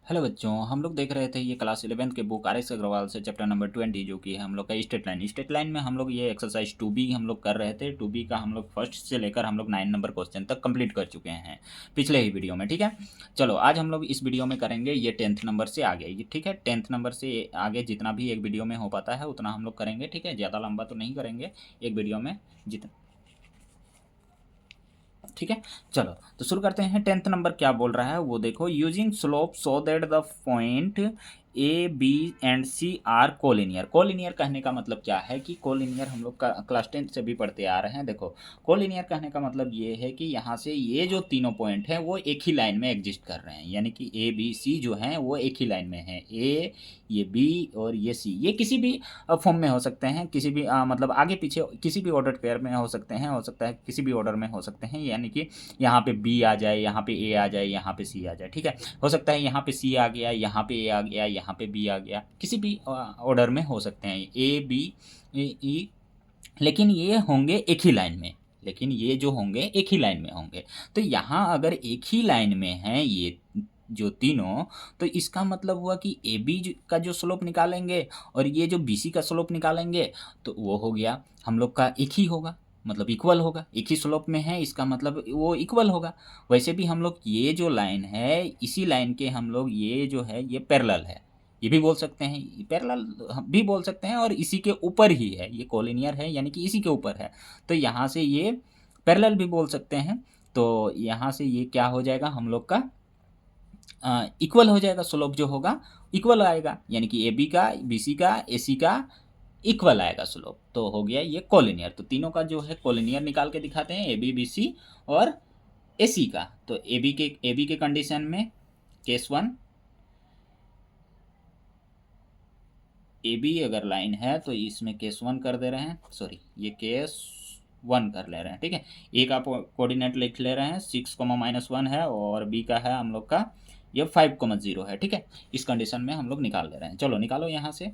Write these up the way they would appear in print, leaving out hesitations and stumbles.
Hello बच्चों, हम लोग देख रहे थे ये क्लास 11th के बुक आर एस अग्रवाल से चैप्टर नंबर 20 जो कि है हम लोग का स्टेट लाइन में हम लोग ये एक्सरसाइज 2B हम लोग कर रहे थे। 2B का हम लोग फर्स्ट से लेकर हम लोग 9 नंबर क्वेश्चन तक कंप्लीट कर चुके हैं पिछले ही वीडियो में। ठीक है, चलो आज हम लोग इस वीडियो में करेंगे ये 10th नंबर से आगे। ये ठीक है, 10th नंबर से आगे जितना भी एक वीडियो में हो पाता है उतना हम लोग करेंगे। ठीक है, ज़्यादा लंबा तो नहीं करेंगे एक वीडियो में जितना। ठीक है, चलो तो शुरू करते हैं। 10th नंबर क्या बोल रहा है वो देखो। Using slope so that the point A B and C are collinear. Collinear कहने का मतलब क्या है कि कोलिनियर हम लोग का क्लास 10th से भी पढ़ते आ रहे हैं। देखो, कोलिनियर कहने का मतलब ये है कि यहाँ से ये जो तीनों पॉइंट हैं वो एक ही लाइन में एग्जिस्ट कर रहे हैं, यानी कि ए बी सी जो हैं वो एक ही लाइन में है। ए, ये बी और ये सी, ये किसी भी फॉर्म में हो सकते हैं, किसी भी मतलब आगे पीछे किसी भी ऑर्डर पेयर में हो सकते हैं, हो सकता है किसी भी ऑर्डर में हो सकते हैं। यानी कि यहाँ पे बी आ जाए, यहाँ पे ए आ जाए, यहाँ पे सी आ जाए। ठीक है, हो सकता है यहाँ पे सी आ गया, यहाँ पे ए आ गया, यहाँ पे बी आ गया, किसी भी ऑर्डर में हो सकते हैं ए बी ई, लेकिन ये होंगे एक ही लाइन में। लेकिन ये जो होंगे एक ही लाइन में होंगे। तो यहाँ अगर एक ही लाइन में हैं ये जो तीनों, तो इसका मतलब हुआ कि ए बी का जो स्लोप निकालेंगे और ये जो बी सी का स्लोप निकालेंगे तो वो हो गया हम लोग का एक ही होगा, मतलब इक्वल होगा। एक ही स्लोप में है इसका मतलब वो इक्वल होगा। वैसे भी हम लोग ये जो लाइन है इसी लाइन के हम लोग ये जो है ये पैरेलल है, ये भी बोल सकते हैं, पैरेलल भी बोल सकते हैं, और इसी के ऊपर ही है, ये कोलिनियर है यानी कि इसी के ऊपर है। तो यहाँ से ये पैरेलल भी बोल सकते हैं। तो यहाँ से ये क्या हो जाएगा हम लोग का इक्वल हो जाएगा। स्लोप जो होगा इक्वल आएगा, यानी कि ए बी का, बी सी का, ए सी का इक्वल आएगा स्लोप। तो हो गया ये कोलिनियर। तो तीनों का जो है कोलिनियर निकाल के दिखाते हैं, ए बी बी सी और ए सी का। तो ए बी के कंडीशन में केस 1, ए बी अगर लाइन है तो इसमें केस 1 कर दे रहे हैं, सॉरी ये केस 1 कर ले रहे हैं। ठीक है, ए का कोऑर्डिनेट लिख ले रहे हैं 6, -1 है, और बी का है हम लोग का ये 5, 0 है। ठीक है, इस कंडीशन में हम लोग निकाल ले रहे हैं। चलो निकालो यहाँ से।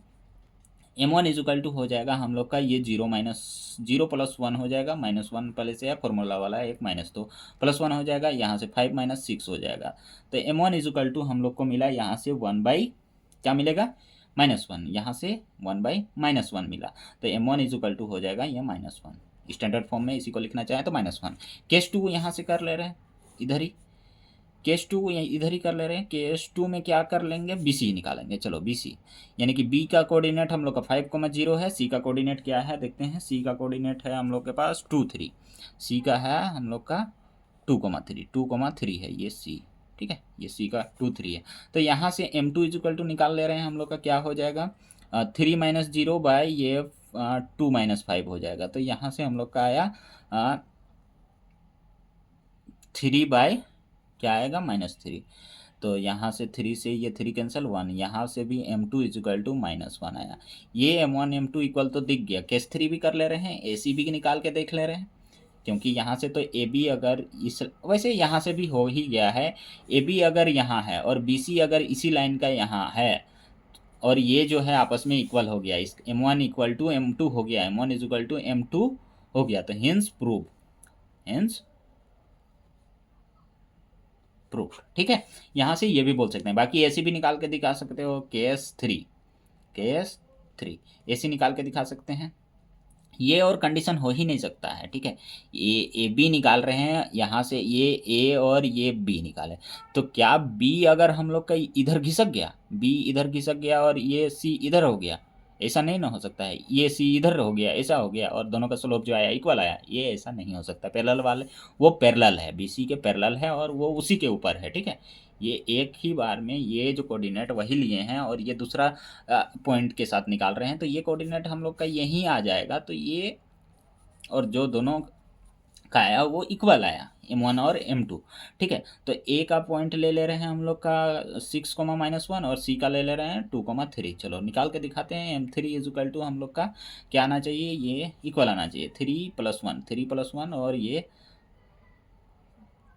m1 इजुकल टू हो जाएगा हम लोग का ये 0 - 0 + 1 हो जाएगा, -1 पहले से है फॉर्मूला वाला है एक, माइनस तो +1 हो जाएगा, यहाँ से 5 - 6 हो जाएगा। तो m1 इजुकल टू हम लोग को मिला यहाँ से 1 बाई क्या मिलेगा -1, यहाँ से 1/-1 मिला। तो m1 इजुकल टू हो जाएगा ये -1। स्टैंडर्ड फॉर्म में इसी को लिखना चाहें तो -1। केस 2 यहाँ से कर ले रहे हैं इधर ही, केस 2 इधर ही कर ले रहे हैं। केस 2 में क्या कर लेंगे, बी सी निकालेंगे। चलो बी सी, यानी कि बी का कोऑर्डिनेट हम लोग का 5, 0 है, सी का कोऑर्डिनेट क्या है देखते हैं। सी का कोऑर्डिनेट है हम लोग के पास 2, 3, सी का है हम लोग का 2, 3, 2, 3 है ये सी। ठीक है, ये सी का 2, 3 है। तो यहाँ से m2 इजिकल टू निकाल ले रहे हैं हम लोग का, क्या हो जाएगा 3 - 0 बाई ये 2 - 5 हो जाएगा। तो यहाँ से हम लोग का आया 3 बाई क्या आएगा -3। तो यहाँ से 3 से ये 3 कैंसिल 1, यहाँ से भी m2 इजिकल टू -1 आया। ये m1 m2 इक्वल तो दिख गया। केस 3 भी कर ले रहे हैं, ए सी भी निकाल के देख ले रहे हैं, क्योंकि यहाँ से तो ए बी अगर इस, वैसे यहाँ से भी हो ही गया है। ए बी अगर यहाँ है और बी सी अगर इसी लाइन का यहाँ है, और ये जो है आपस में इक्वल हो गया, इस m1 इक्वल टू m2 हो गया, m1 इक्वल टू m2 हो गया। तो हिंस प्रूव, हिंस प्रूफ। ठीक है, यहाँ से ये भी बोल सकते हैं। बाकी ऐसी भी निकाल के दिखा सकते हो, केस 3, केस 3 ऐसी निकाल के दिखा सकते हैं। ये और कंडीशन हो ही नहीं सकता है। ठीक है, ए बी निकाल रहे हैं, यहाँ से ये ए और ये बी निकाले, तो क्या बी अगर हम लोग का इधर घिसक गया, बी इधर घिसक गया और ये सी इधर हो गया, ऐसा नहीं ना हो सकता है। ये सी इधर हो गया, ऐसा हो गया, और दोनों का स्लोप जो आया इक्वल आया, ये ऐसा नहीं हो सकता। पैरेलल वाले वो पैरेलल है, बी सी के पैरेलल है और वो उसी के ऊपर है। ठीक है, ये एक ही बार में ये जो कोऑर्डिनेट वही लिए हैं और ये दूसरा पॉइंट के साथ निकाल रहे हैं, तो ये कोऑर्डिनेट हम लोग का यहीं आ जाएगा। तो ये और जो दोनों का आया वो इक्वल आया, m1 और m2। ठीक है, तो ए का पॉइंट ले ले रहे हैं हम लोग का 6, -1, और सी का ले ले रहे हैं 2, 3। चलो निकाल के दिखाते हैं। m3 इजुकल टू हम लोग का क्या आना चाहिए, ये इक्वल आना चाहिए, 3 + 1 और ये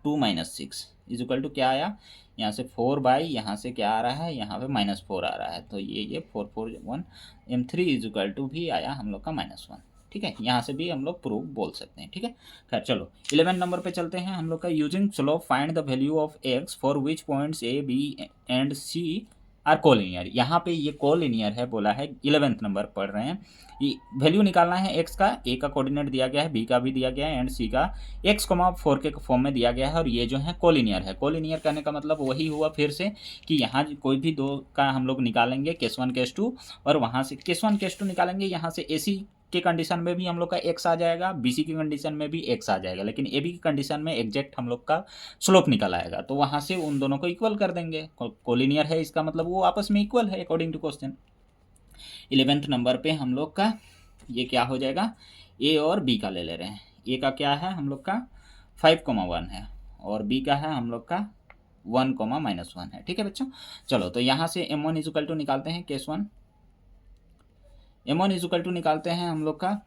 2 - 6 इजुकल टू क्या आया, यहाँ से 4 बाई यहाँ से क्या आ रहा है, यहाँ पे -4 आ रहा है। तो ये 4, 4, 1 m3 इजुकल टू भी आया हम लोग का -1। ठीक है, यहाँ से भी हम लोग प्रूफ बोल सकते हैं। ठीक है, खैर चलो 11 नंबर पे चलते हैं हम लोग का। Using slope find the value of x for which points A B and C are collinear. यहाँ पे ये कोलिनियर है बोला है, 11th नंबर पढ़ रहे हैं। ये वैल्यू निकालना है एक्स का, ए का कोऑर्डिनेट दिया गया है, बी का भी दिया गया है एंड सी का x,4 के फॉर्म में दिया गया है, और ये जो है कोलिनियर है। कोलिनियर कहने का मतलब वही हुआ फिर से कि यहाँ कोई भी दो का हम लोग निकालेंगे, केस 1 केस 2, और वहाँ से केस 1 केस 2 निकालेंगे, यहाँ से AC के कंडीशन में भी हम लोग का x आ जाएगा, BC की कंडीशन में भी x आ जाएगा, लेकिन AB की कंडीशन में एग्जैक्ट हम लोग का स्लोप निकल आएगा, तो वहाँ से उन दोनों को इक्वल कर देंगे। कोलिनियर है इसका मतलब वो आपस में इक्वल है according to question. 11th number पे हम लोग का ये क्या हो जाएगा, A और B का ले रहे हैं। A का क्या है हम लोग का 5,1 है, और B का है हम लोग का 1,-1 है। ठीक है बच्चों, चलो तो यहाँ से M1 इजुकल टू निकालते हैं केस 1। M1 इजुकल टू निकालते हैं हम लोग का,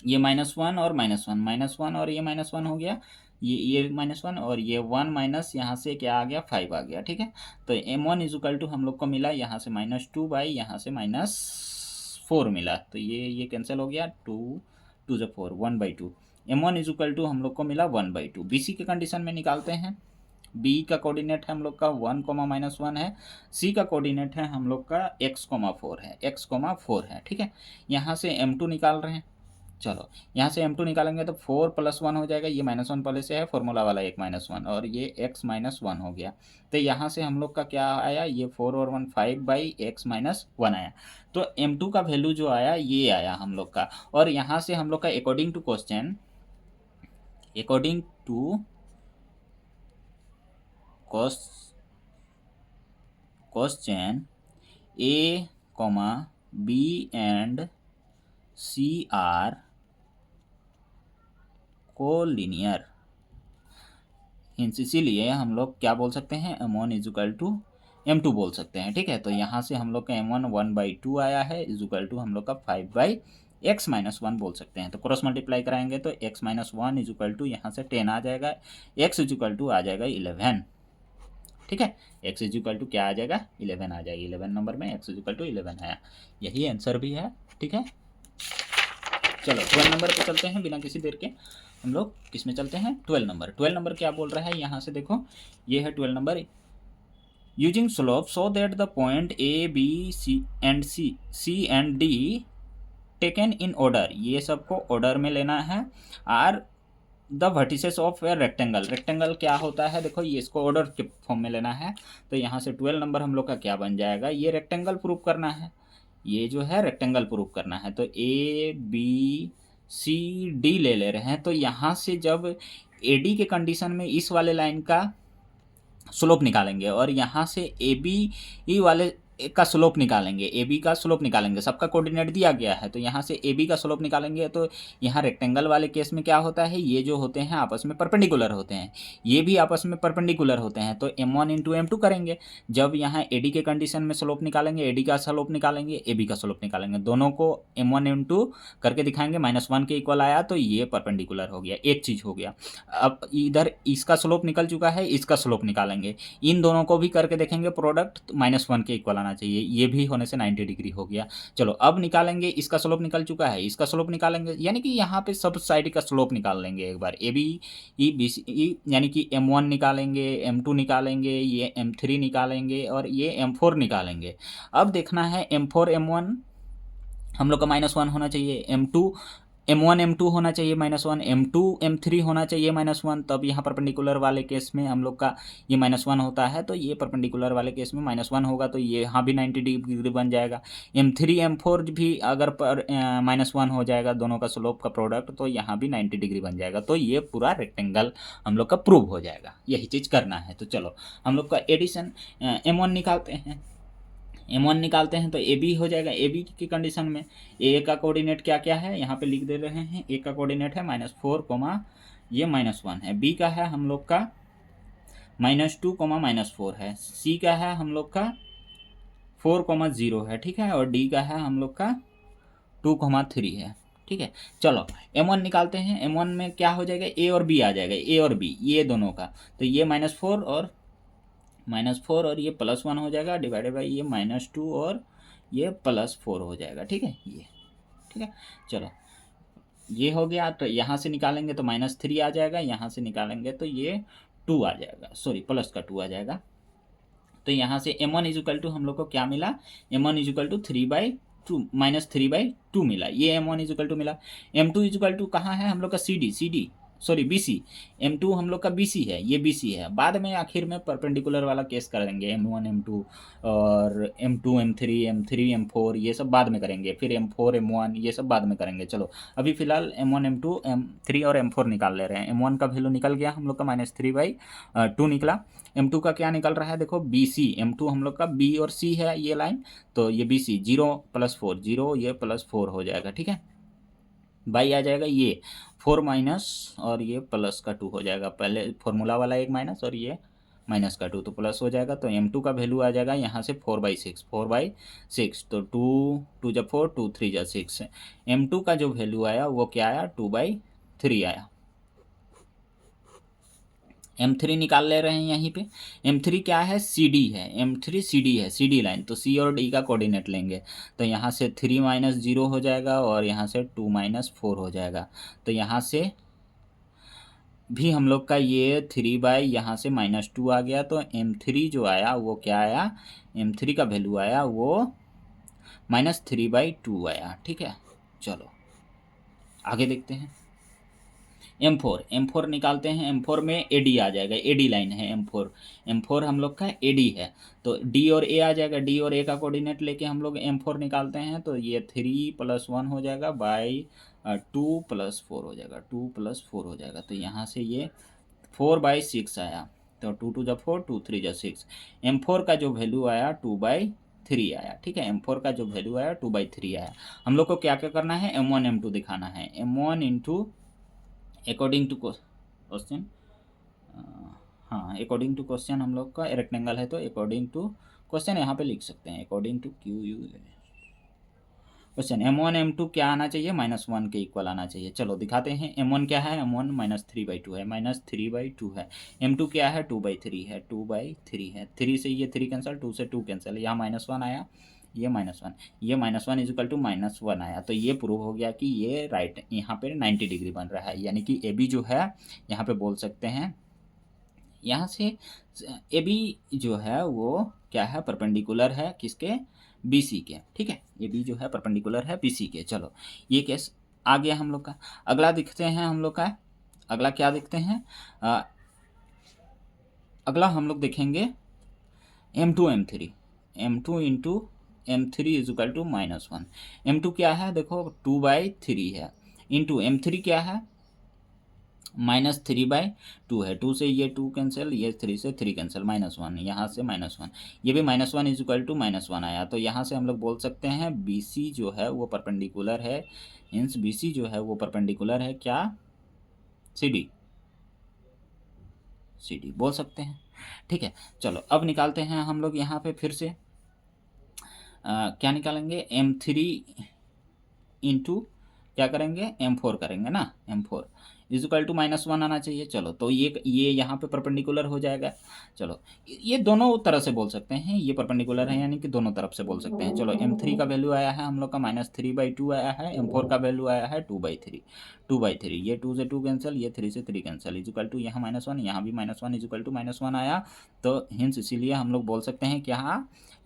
ये -1 और -1 और ये -1 हो गया, ये -1 और ये 1 माइनस यहाँ से क्या आ गया 5 आ गया। ठीक है, तो M1 इजुकल टू हम लोग को मिला यहाँ से -2 बाई यहाँ से -4 मिला, तो ये कैंसिल हो गया, 2 2 जो 4 1/2। M1 इजुकल टू हम लोग को मिला 1/2। BC के कंडीशन में निकालते हैं। B का कोऑर्डिनेट है हम लोग का 1,-1 है, C का कोऑर्डिनेट है हम लोग का x,4 है, x,4 है। ठीक है, यहाँ से M2 निकाल रहे हैं। चलो यहाँ से M2 निकालेंगे तो 4 + 1 हो जाएगा, ये -1 पहले से है फॉर्मूला वाला, एक -1 और ये x-1 हो गया। तो यहाँ से हम लोग का क्या आया, ये 4 और 1 5/x-1 आया। तो M2 का वैल्यू जो आया ये आया हम लोग का, और यहाँ से हम लोग का according to question A, B and C are collinear, इसीलिए हम लोग क्या बोल सकते हैं, M1 इजुकल टू M2 बोल सकते हैं। ठीक है, तो यहाँ से हम लोग का M1 1/2 आया है, इजुकल टू हम लोग का 5/x-1 बोल सकते हैं। तो क्रॉस मल्टीप्लाई कराएंगे तो x-1 इजुकल टू यहाँ से 10 आ जाएगा, x इजुकल टू आ जाएगा 11। ठीक है, x इजुकल टू क्या आ जाएगा 11 आ जाएगा, 11 नंबर में x इजुकल टू 11 आया, यही आंसर भी है। ठीक है, चलो 12 नंबर पे चलते हैं, बिना किसी देर के हम लोग किस में चलते हैं, 12 नंबर क्या बोल रहा है यहाँ से देखो, ये है 12 number. Using slope so that the point A, B, C and D taken in order, ये सबको ऑर्डर में लेना है, are the vertices of a rectangle. Rectangle क्या होता है देखो, ये इसको ऑर्डर के फॉर्म में लेना है, तो यहाँ से 12 नंबर हम लोग का क्या बन जाएगा, ये रेक्टेंगल प्रूव करना है, ये जो है रेक्टेंगल प्रूव करना है। तो A, B, C, D ले रहे हैं, तो यहाँ से जब AD के कंडीशन में इस वाले लाइन का स्लोप निकालेंगे, और यहाँ से AB वाले का स्लोप निकालेंगे, AB का स्लोप निकालेंगे, सबका कोऑर्डिनेट दिया गया है, तो यहाँ से AB का स्लोप निकालेंगे, तो यहाँ रेक्टेंगल वाले केस में क्या होता है, ये जो होते हैं आपस में परपेंडिकुलर होते हैं, ये भी आपस में परपेंडिकुलर होते हैं, तो M1 × M2 करेंगे। जब यहाँ AD के कंडीशन में स्लोप निकालेंगे, AD का स्लोप निकालेंगे, AB का स्लोप निकालेंगे, दोनों को M1 M2 करके दिखाएंगे, -1 के इक्वल आया, तो ये परपेंडिकुलर हो गया, एक चीज़ हो गया। अब इधर इसका स्लोप निकल चुका है, इसका स्लोप निकालेंगे, इन दोनों को भी करके देखेंगे प्रोडक्ट, तो -1 के इक्वल आना चाहिए, ये भी होने से 90 डिग्री हो गया। चलो अब निकालेंगे, इसका स्लोप निकल चुका है, इसका स्लोप निकालेंगे, यानी कि यहाँ पे सब साइड का स्लोप निकाल लेंगे एक बार, AB BC, यानी कि M1 निकालेंगे, M2 निकालेंगे, ये M3 निकालेंगे, और ये M4 निकालेंगे। अब देखना है M4 M1 हम लोग का -1 होना चाहिए, M1 M2 होना चाहिए -1, M2 M3 होना चाहिए -1, तब यहाँ परपेंडिकुलर वाले केस में हम लोग का ये -1 होता है, तो ये परपेंडिकुलर वाले केस में -1 होगा, तो ये यहाँ भी 90 डिग्री बन जाएगा। M3 M4 भी अगर -1 हो जाएगा दोनों का स्लोप का प्रोडक्ट, तो यहाँ भी 90 डिग्री बन जाएगा, तो ये पूरा रेक्टेंगल हम लोग का प्रूव हो जाएगा, यही चीज़ करना है। तो चलो हम लोग का एडिशन M1 निकालते हैं, M1 निकालते हैं तो AB हो जाएगा। AB की कंडीशन में A का कोऑर्डिनेट क्या क्या है यहाँ पे लिख दे रहे हैं, A का कोऑर्डिनेट है -4, ये -1 है, B का है हम लोग का -2, -4 है, C का है हम लोग का 4, 0 है, ठीक है, और D का है हम लोग का 2, 3 है। ठीक है, चलो M1 निकालते हैं, M1 में क्या हो जाएगा, A और B आ जाएगा, A और B ये दोनों का, तो ये -4 और ये +1 हो जाएगा, डिवाइडेड बाई ये -2 और ये +4 हो जाएगा। ठीक है, ये ठीक है, चलो ये हो गया, तो यहाँ से निकालेंगे तो -3 आ जाएगा, यहाँ से निकालेंगे तो ये 2 आ जाएगा, सॉरी प्लस का 2 आ जाएगा। तो यहाँ से m1 इज इक्वल टू हम लोग को क्या मिला, m1 इज इक्वल टू 3/2 -3/2 मिला, ये m1 इज इक्वल टू मिला। m2 इज इक्वल टू कहाँ है हम लोग का, C D sorry BC, m2 हम लोग का BC है, ये BC है। बाद में आखिर में परपेंडिकुलर वाला केस करेंगे, m1 m2 और m2 m3 m4 ये सब बाद में करेंगे, फिर m4 m1 ये सब बाद में करेंगे। चलो अभी फिलहाल m1 m2 m3 और m4 निकाल ले रहे हैं। m1 का वैल्यू निकल गया हम लोग का -3/2 निकला। m2 का क्या निकल रहा है, देखो BC, m2 हम लोग का B और C है ये लाइन, तो ये BC 0 + 4 0, ये +4 हो जाएगा, ठीक है। बाई आ जाएगा ये 4 माइनस और ये प्लस का 2 हो जाएगा, पहले फॉर्मूला वाला एक माइनस और ये माइनस का 2 तो प्लस हो जाएगा। तो m2 का वैल्यू आ जाएगा यहाँ से 4/6 तो 2 जब 4 2 3 जा 6, m2 का जो वैल्यू आया वो क्या आया, 2/3 आया। m3 निकाल ले रहे हैं यहीं पे। m3 क्या है, CD है, m3 CD है, CD लाइन, तो C और D का कोऑर्डिनेट लेंगे। तो यहाँ से 3 - 0 हो जाएगा और यहाँ से 2 - 4 हो जाएगा। तो यहाँ से भी हम लोग का ये 3 यहाँ से -2 आ गया। तो m3 जो आया वो क्या आया, m3 का वैल्यू आया वो -3/2 आया, ठीक है। चलो आगे देखते हैं। m4 निकालते हैं। m4 में AD आ जाएगा, AD लाइन है m4 हम लोग का AD है। तो D और A आ जाएगा, D और A का कोऑर्डिनेट लेके हम लोग m4 निकालते हैं। तो ये 3 + 1 हो जाएगा बाई 2 + 4 हो जाएगा, 2 + 4 हो जाएगा। तो यहाँ से ये 4/6 आया। तो 2 2 जा 4 2 3 जा 6, m4 का जो वैल्यू आया 2/3 आया, ठीक है। m4 का जो वैल्यू आया 2/3 आया। हम लोग को क्या क्या करना है, m1 m2 दिखाना है। m1 into according to question, हाँ अकॉर्डिंग टू क्वेश्चन हम लोग का रेक्टेंगल है, तो अकॉर्डिंग टू क्वेश्चन यहाँ पे लिख सकते हैं, according to question m1 m2 क्या आना चाहिए, -1 के इक्वल आना चाहिए। चलो दिखाते हैं। m1 क्या है, m1 -3/2 है, -3/2 है। m2 क्या है, 2/3 है, 2/3 है। 3 से ये 3 कैंसिल, 2 से 2 कैंसिल, यहाँ -1 आया, ये -1, ये -1 इज इक्वल टू -1 आया। तो ये प्रूव हो गया कि ये राइट यहाँ पे 90 डिग्री बन रहा है, यानी कि AB जो है यहाँ पे बोल सकते हैं, यहाँ से AB जो है वो क्या है, परपेंडिकुलर है किसके, BC के, ठीक है। AB जो है परपेंडिकुलर है BC के। चलो ये केस आ गया हम लोग का। अगला दिखते हैं हम लोग का, अगला क्या देखते हैं, अगला हम लोग देखेंगे m2 m3 into m3 is equal to -1। m2 क्या है, देखो 2/3 है, इंटू m3 क्या है, -3/2 है। 2 से ये 2 कैंसिल, ये 3 से 3 कैंसिल, -1 यहाँ से -1, ये भी -1 इज इक्वल टू -1 आया। तो यहाँ से हम लोग बोल सकते हैं BC जो है वो परपेंडिकुलर है, हिंस BC जो है वो परपेंडिकुलर है क्या, CD बोल सकते हैं, ठीक है। चलो अब निकालते हैं हम लोग यहाँ पे फिर से क्या निकालेंगे, m3 इंटू क्या करेंगे, m4 करेंगे ना, m4 इज इक्वल टू -1 आना चाहिए। चलो तो ये यहाँ पे परपेंडिकुलर हो जाएगा। चलो ये दोनों तरह से बोल सकते हैं, ये परपेंडिकुलर है यानी कि दोनों तरफ से बोल सकते हैं। चलो m3 का वैल्यू आया है हम लोग का -3/2 आया है, m4 का वैल्यू आया है 2/3, ये 2 से 2 कैंसिल, ये 3 से 3 कैंसिल, इज इक्वल टू यहाँ -1, यहाँ भी -1 इज इक्वल टू -1 आया। तो हिंस इसीलिए हम लोग बोल सकते हैं कि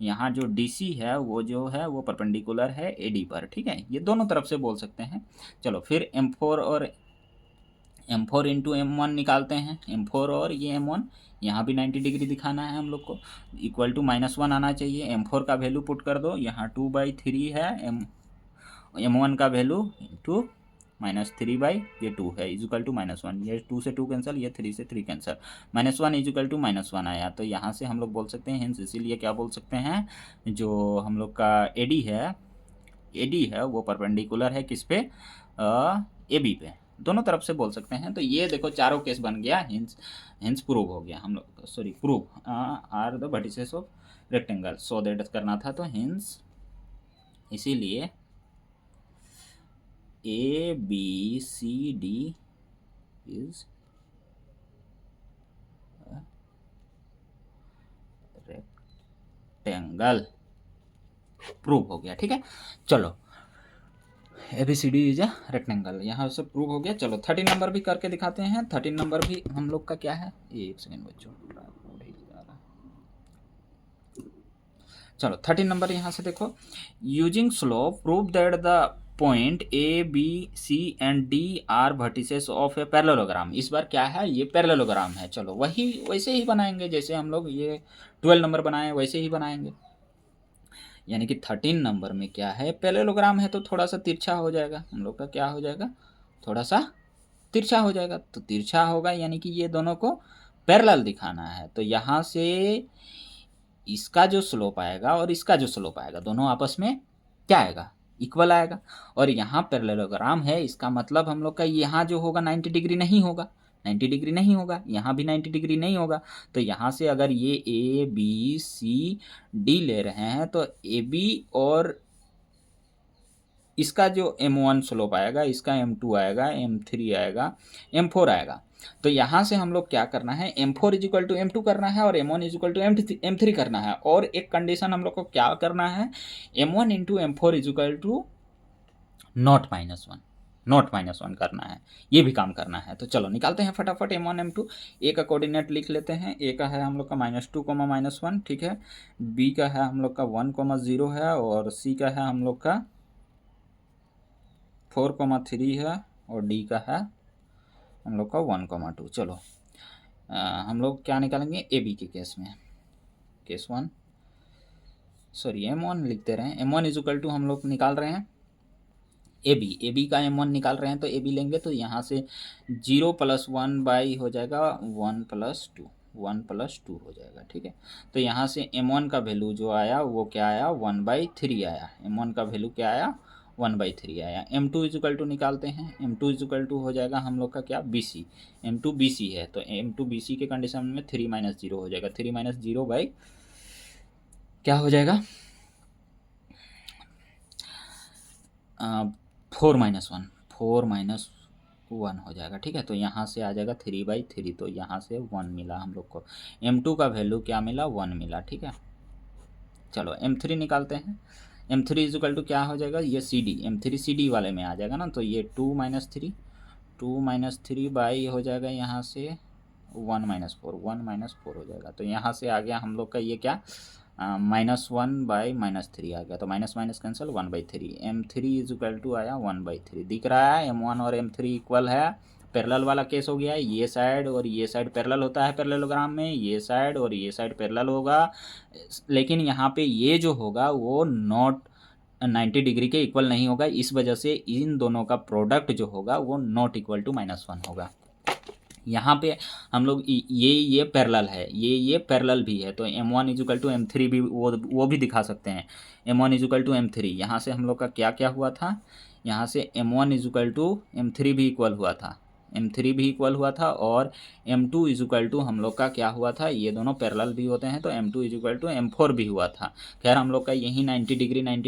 यहाँ जो DC है वो जो है वो परपेंडिकुलर है AD पर, ठीक है। ये दोनों तरफ से बोल सकते हैं। चलो फिर m4 इंटू m1 निकालते हैं, m4 और ये m1, यहाँ भी 90 डिग्री दिखाना है हम लोग को, इक्वल टू -1 आना चाहिए। m4 का वैल्यू पुट कर दो, यहाँ 2/3 है, m1 का वैल्यू इंटू -3 ये 2 है, इज इक्वल टू -1, ये 2 से 2 कैंसिल, ये 3 से 3 कैंसिल, -1 इज इक्वल टू -1 आया। तो यहाँ से हम लोग बोल सकते हैं, हिंस इसीलिए क्या बोल सकते हैं, जो हम लोग का AD है वो परपेंडिकुलर है किस पे, AB पे, दोनों तरफ से बोल सकते हैं। तो ये देखो चारों केस बन गया, हिंस प्रूव हो गया हम लोग, sorry prove are the vertices of rectangle, so that करना था। तो हिंस इसीलिए ABCD इज रेक्टेंगल, प्रूव हो गया, ठीक है। चलो ABCD इज अ रेक्टेंगल, यहाँ से प्रूव हो गया। चलो 13 नंबर भी करके दिखाते हैं। 13 नंबर भी हम लोग का क्या है, एक सेकेंड बच्चों, चलो 13 नंबर यहाँ से देखो, using slope prove that the point A B C and D are vertices of a parallelogram. इस बार क्या है, ये पैरेललोग्राम है। चलो वही वैसे ही बनाएंगे जैसे हम लोग ये 12 नंबर बनाए वैसे ही बनाएंगे। यानी कि 13 नंबर में क्या है, पैरेललोग्राम है तो थोड़ा सा तिरछा हो जाएगा हम लोग का, क्या हो जाएगा, थोड़ा सा तिरछा हो जाएगा। तो तिरछा होगा यानी कि ये दोनों को पैरेलल दिखाना है। तो यहाँ से इसका जो स्लोप आएगा और इसका जो स्लोप आएगा दोनों आपस में क्या आएगा, इक्वल आएगा। और यहाँ पैरेललोग्राम है, इसका मतलब हम लोग का यहाँ जो होगा 90 डिग्री नहीं होगा, 90 डिग्री नहीं होगा, यहाँ भी 90 डिग्री नहीं होगा। तो यहाँ से अगर ये ए बी सी डी ले रहे हैं तो ए बी और इसका जो M1 स्लोप आएगा, इसका M2 आएगा, M3 आएगा, M4 आएगा। तो यहाँ से हम लोग क्या करना है, M4 is equal to M2 करना है और M1 is equal to M3 करना है। और एक कंडीशन हम लोग को क्या करना है, M1 into M4 is equal to not minus one, not minus one करना है, ये भी काम करना है। तो चलो निकालते हैं फटाफट M1 M2। ए का कोऑर्डिनेट लिख लेते हैं, ए का है हम लोग का -2 -1, ठीक है। बी का है हम लोग का 1 0 है और सी का है हम लोग का 4 3 है और डी का है हम लोग का 1 2। चलो हम लोग क्या निकालेंगे, ए बी के केस में, केस 1 सॉरी M1 लिखते रहे, M1 इज इक्वल टू हम लोग निकाल रहे हैं ए बी का M1 निकाल रहे हैं। तो ए बी लेंगे तो यहाँ से 0 + 1 बाई हो जाएगा 1 + 2, 1 + 2 हो जाएगा, ठीक है। तो यहाँ से M1 का वैल्यू जो आया वो क्या आया, 1/3 आया। M1 का वैल्यू क्या आया, 1/3 आया। M2 इज इक्वल टू निकालते हैं, M2 इज इक्वल टू हो जाएगा हम लोग का क्या, BC, M2 BC है। तो M2 BC के कंडीशन में 3 - 0 हो जाएगा, 3 - 0 बाई क्या हो जाएगा, 4 - 1, 4 - 1 हो जाएगा, ठीक है। तो यहाँ से आ जाएगा 3/3, तो यहाँ से 1 मिला हम लोग को। M2 का वैल्यू क्या मिला, 1 मिला, ठीक है। चलो M3 निकालते हैं। M3 इज इक्वल टू क्या हो जाएगा, ये CD, M3 CD वाले में आ जाएगा ना। तो ये 2 - 3, 2 - 3 बाई हो जाएगा यहाँ से 1 - 4, 1 - 4 हो जाएगा। तो यहाँ से आ गया हम लोग का ये क्या, -1/-3 आ गया। तो minus minus cancel, 1/3। M3 is equal to आया 1/3, दिख रहा है। M1 और M3 इक्वल है, पैरेलल वाला केस हो गया है। ये साइड और ये साइड पैरेलल होता है पैरेललोग्राम में, ये साइड और ये साइड पैरेलल होगा। लेकिन यहाँ पे ये जो होगा वो नॉट 90 डिग्री के इक्वल नहीं होगा, इस वजह से इन दोनों का प्रोडक्ट जो होगा वो नॉट इक्वल टू -1 होगा। यहाँ पे हम लोग ये पैरेलल है, ये पैरेलल भी है। तो M1 is equal to M3 भी वो भी दिखा सकते हैं। M1 is equal to M3, यहाँ से हम लोग का क्या क्या हुआ था, यहाँ से M1 is equal to M3 भी इक्वल हुआ था, M3 भी इक्वल हुआ था। और M2 इज इक्वल टू हम लोग का क्या हुआ था, ये दोनों पैरेलल भी होते हैं तो M2 is equal to M4 भी हुआ था। खैर हम लोग का यही 90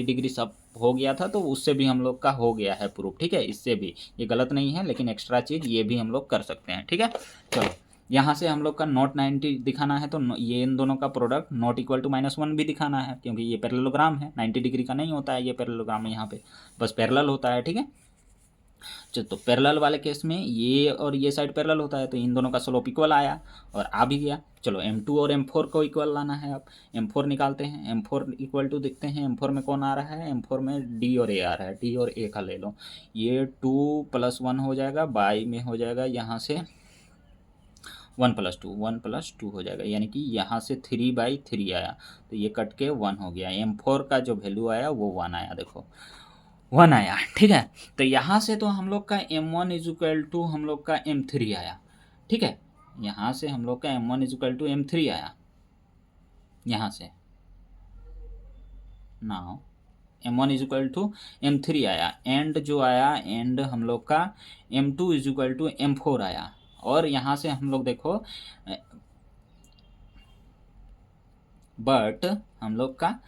डिग्री सब हो गया था, तो उससे भी हम लोग का हो गया है प्रूफ, ठीक है। इससे भी ये गलत नहीं है, लेकिन एक्स्ट्रा चीज़ ये भी हम लोग कर सकते हैं, ठीक है। चलो यहाँ से हम लोग का नॉट 90 दिखाना है, तो ये इन दोनों का प्रोडक्ट नॉट इक्वल टू -1 भी दिखाना है, क्योंकि ये पैरेललोग्राम है। 90 डिग्री का नहीं होता है ये पैरेललोग्राम में, यहाँ पे बस पैरेलल होता है, ठीक है। चलो तो पैरेलल वाले केस में ये और ये साइड पैरेलल होता है, तो इन दोनों का स्लोप इक्वल आया और आ भी गया। चलो M2 और M4 को इक्वल लाना है। अब M4 निकालते हैं, M4 इक्वल टू देखते हैं M4 में कौन आ रहा है, M4 में D और A आ रहा है, D और A का ले लो। ये 2 + 1 हो जाएगा, बाई में हो जाएगा यहाँ से 1 + 2, 1 + 2 हो जाएगा, यानी कि यहाँ से 3/3 आया, तो ये कट के 1 हो गया। M4 का जो वैल्यू आया वो 1 आया, देखो 1 आया, ठीक है। तो यहाँ से तो हम लोग का M1 इज इक्वल टू हम लोग का M3 आया, ठीक है। यहाँ से हम लोग का M1 is equal to M3 आया, यहाँ से now M1 is equal to M3 आया। एंड जो आया, एंड हम लोग का M2 is equal to M4 आया। और यहाँ से हम लोग देखो बट हम लोग का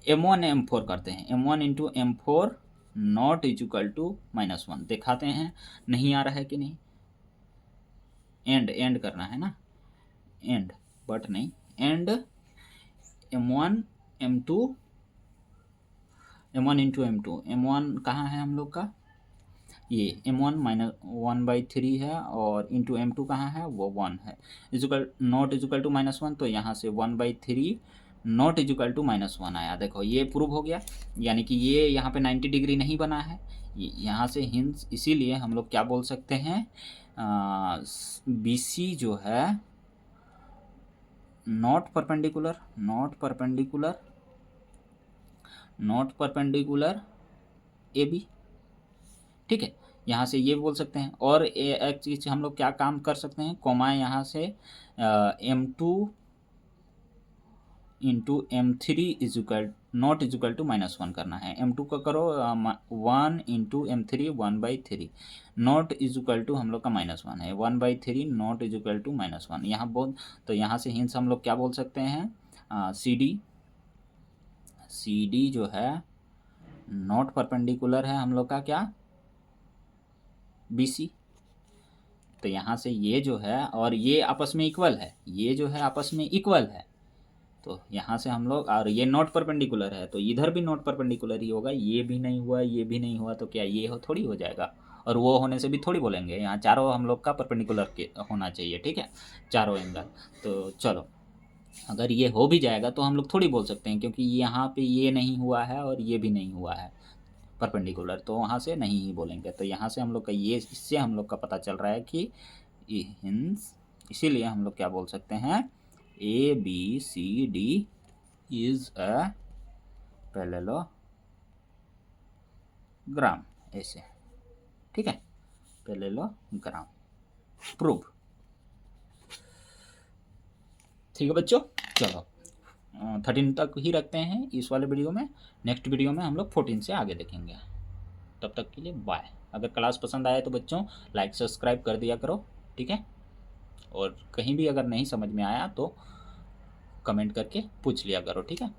M1 M4 करते हैं, M1 into M4 not is equal to -1 दिखाते हैं, नहीं आ रहा है कि नहीं। एंड करना है ना, एंड बट नहीं, and M1 M2 m1 into M2, m1 कहाँ है हम लोग का, ये m1 माइनस 1/3 है, और इंटू M2 कहाँ है, वो 1 है, इजुकल नॉट इजुकल टू -1, तो यहाँ से 1/3 नॉट इजुकल टू -1 आया। देखो ये प्रूव हो गया, यानी कि ये यहाँ पे 90 डिग्री नहीं बना है, यहाँ से हिंस, इसीलिए हम लोग क्या बोल सकते हैं, BC जो है not perpendicular, not perpendicular AB, ठीक है। यहाँ से ये बोल सकते हैं, और एक चीज़ हम लोग क्या काम कर सकते हैं, कोमा यहाँ से M2 into M3 is equal not is equal to -1 करना है। M2 का करो 1 into M3 1/3 not is equal to हम लोग का -1 है, 1/3 नॉट इजुकल टू -1, यहाँ बोल, तो यहाँ से हिंस हम लोग क्या बोल सकते हैं, CD जो है नॉट परपेंडिकुलर है हम लोग का क्या, BC, तो यहाँ से ये जो है और ये आपस में इक्वल है, ये जो है आपस में इक्वल है, तो यहाँ से हम लोग, और ये नॉट परपेंडिकुलर है तो इधर भी नॉट परपेंडिकुलर ही होगा, ये भी नहीं हुआ, ये भी नहीं हुआ, तो क्या ये थोड़ी हो जाएगा, और वो होने से भी थोड़ी बोलेंगे, यहाँ चारों हम लोग का परपेंडिकुलर के होना चाहिए, ठीक है, चारों एंगल। तो चलो, अगर ये हो भी जाएगा तो हम लोग थोड़ी बोल सकते हैं, क्योंकि यहाँ पे ये नहीं हुआ है और ये भी नहीं हुआ है परपेंडिकुलर, तो वहाँ से नहीं ही बोलेंगे। तो यहाँ से हम लोग का ये, इससे हम लोग का पता चल रहा है कि हिंस, इसीलिए हम लोग क्या बोल सकते हैं, ABCD इज अ पैरेललोग्राम, ऐसे, ठीक है, पैरेललोग्राम प्रूव। ठीक है बच्चों, चलो 13 तक ही रखते हैं इस वाले वीडियो में, नेक्स्ट वीडियो में हम लोग 14 से आगे देखेंगे। तब तक के लिए बाय। अगर क्लास पसंद आए तो बच्चों लाइक सब्सक्राइब कर दिया करो, ठीक है, और कहीं भी अगर नहीं समझ में आया तो कमेंट करके पूछ लिया करो, ठीक है।